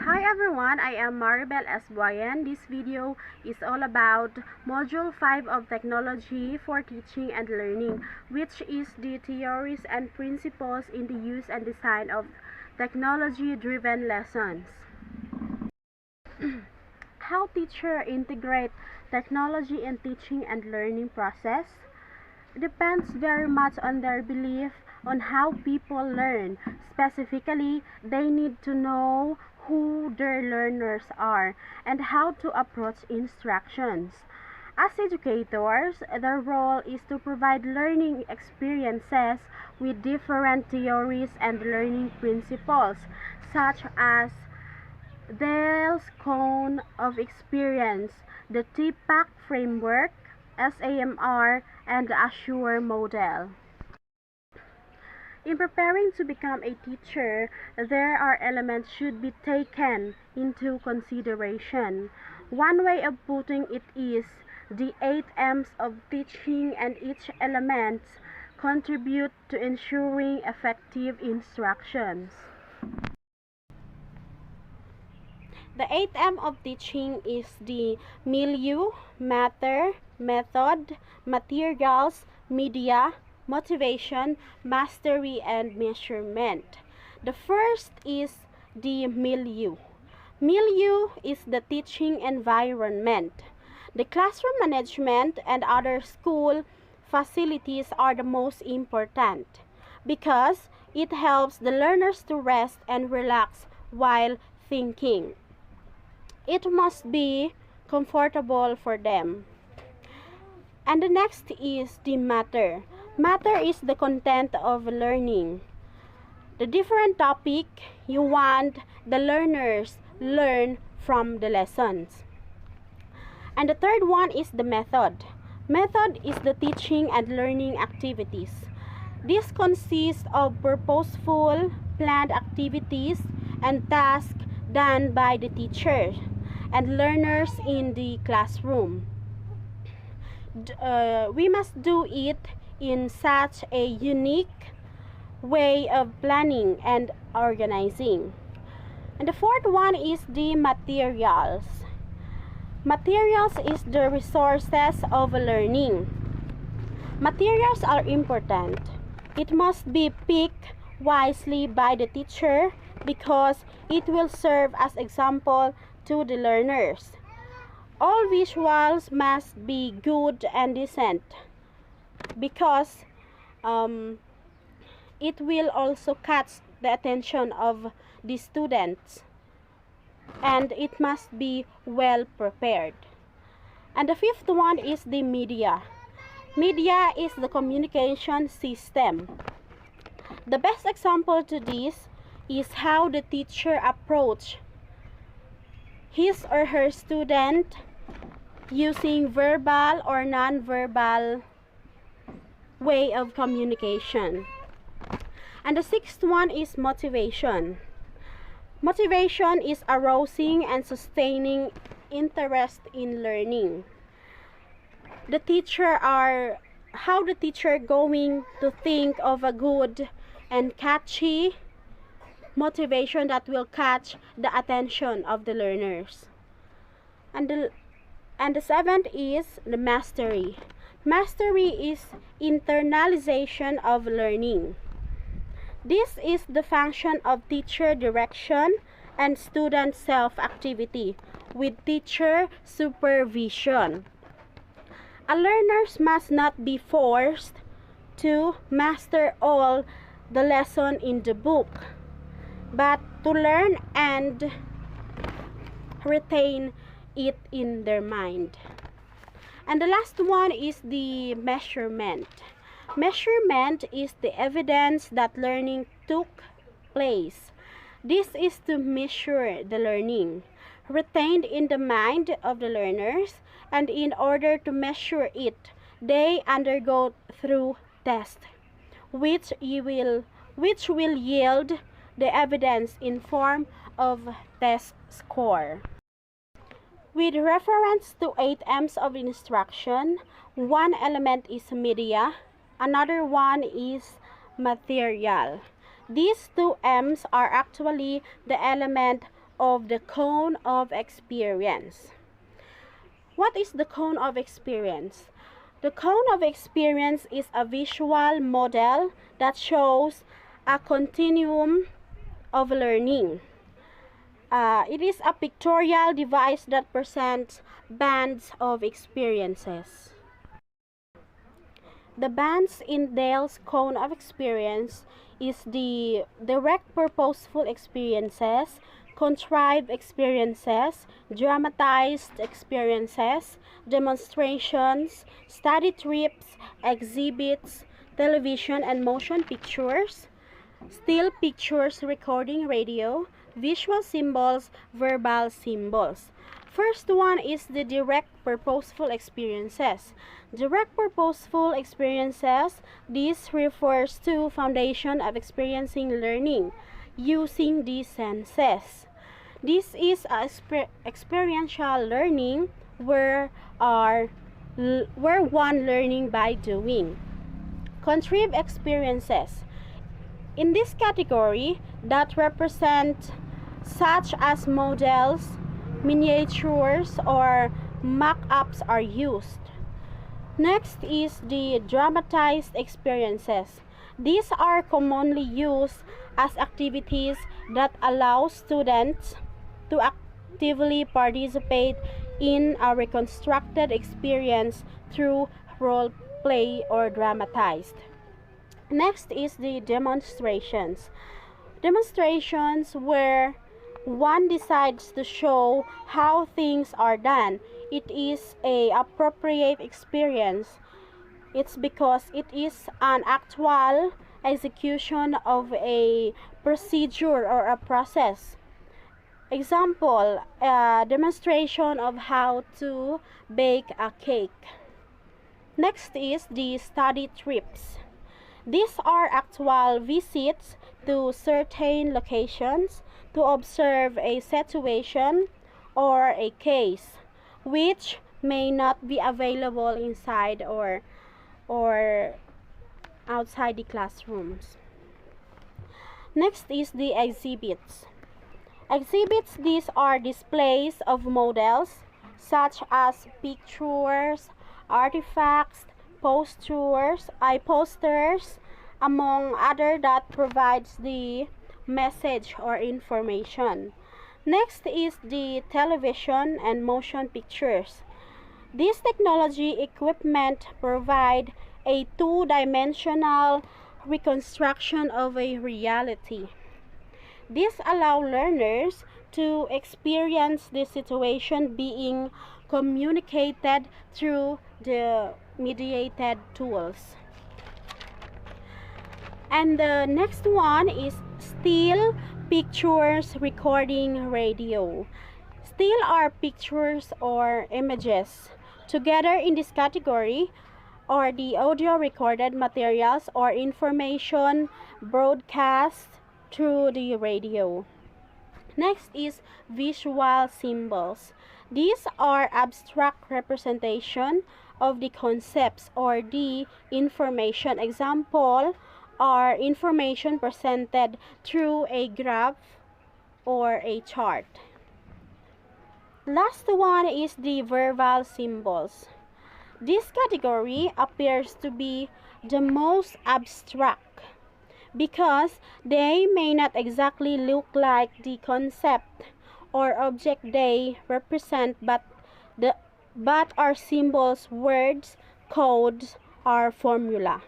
Hi everyone, I am Maribel as Buayan. This video is all about Module 5 of Technology for Teaching and Learning, which is the theories and principles in the use and design of technology-driven lessons. How teachers integrate technology in teaching and learning process depends very much on their belief on how people learn. Specifically, they need to know who their learners are and how to approach instructions. As educators, their role is to provide learning experiences with different theories and learning principles, such as Dale's Cone of Experience, the TPAC framework, SAMR, and the Assure model. In preparing to become a teacher, there are elements should be taken into consideration. One way of putting it is the 8 M's of teaching, and each element contribute to ensuring effective instructions. The 8 M of teaching is the milieu, matter, method, materials, media, motivation, mastery, and measurement. The first is the milieu. Milieu is the teaching environment. The classroom management and other school facilities are the most important because it helps the learners to rest and relax while thinking. It must be comfortable for them. And the next is the matter. Matter is the content of learning. The different topic you want the learners learn from the lessons. And the third one is the method. Method is the teaching and learning activities. This consists of purposeful, planned activities and tasks done by the teacher and learners in the classroom. We must do it in such a unique way of planning and organizing. And the fourth one is the materials. Materials is the resources of learning. Materials are important. It must be picked wisely by the teacher because it will serve as example to the learners. All visuals must be good and decent because it will also catch the attention of the students, and it must be well prepared. And the fifth one is the media. Media is the communication system. The best example to this is how the teacher approach his or her student using verbal or non-verbal way of communication. And the sixth one is motivation. Motivation is arousing and sustaining interest in learning. How the teacher going to think of a good and catchy motivation that will catch the attention of the learners. And the seventh is the mastery. Mastery is internalization of learning. This is the function of teacher direction and student self-activity with teacher supervision. A learners must not be forced to master all the lesson in the book, but to learn and retain it in their mind. And the last one is the measurement. Measurement is the evidence that learning took place. This is to measure the learning retained in the mind of the learners, and in order to measure it, they undergo through tests, which will yield the evidence in form of test score. With reference to 8 M's of instruction, one element is media, another one is material. These 2 M's are actually the element of the cone of experience. What is the cone of experience? The cone of experience is a visual model that shows a continuum of learning. It is a pictorial device that presents bands of experiences. The bands in Dale's cone of experience is the direct purposeful experiences, contrived experiences, dramatized experiences, demonstrations, study trips, exhibits, television and motion pictures, still pictures, recording radio, visual symbols, verbal symbols. First one is the direct purposeful experiences. Direct purposeful experiences, this refers to foundation of experiencing learning using the senses. This is a experiential learning where one learning by doing. Contrived experiences. In this category, that represent such as models, miniatures, or mock-ups are used. Next is the dramatized experiences. These are commonly used as activities that allow students to actively participate in a reconstructed experience through role play or dramatized. Next is the demonstrations. Demonstrations where one decides to show how things are done. It is a appropriate experience. It's because it is an actual execution of a procedure or a process. Example, a demonstration of how to bake a cake. Next is the study trips. These are actual visits to certain locations to observe a situation or a case which may not be available inside or outside the classrooms. Next is the exhibits. Exhibits, these are displays of models such as pictures, artifacts, posters, among other that provides the message or information. Next is the television and motion pictures. This technology equipment provide a two-dimensional reconstruction of a reality. This allow learners to experience the situation being communicated through the mediated tools. And the next one is still pictures, recording radio. Still are pictures or images. Together in this category are the audio recorded materials or information broadcast through the radio. Next is visual symbols. These are abstract representation of the concepts or the information. Example are information presented through a graph or a chart. Last one is the verbal symbols. This category appears to be the most abstract because they may not exactly look like the concept or object they represent, but are symbols, words, codes, or formula.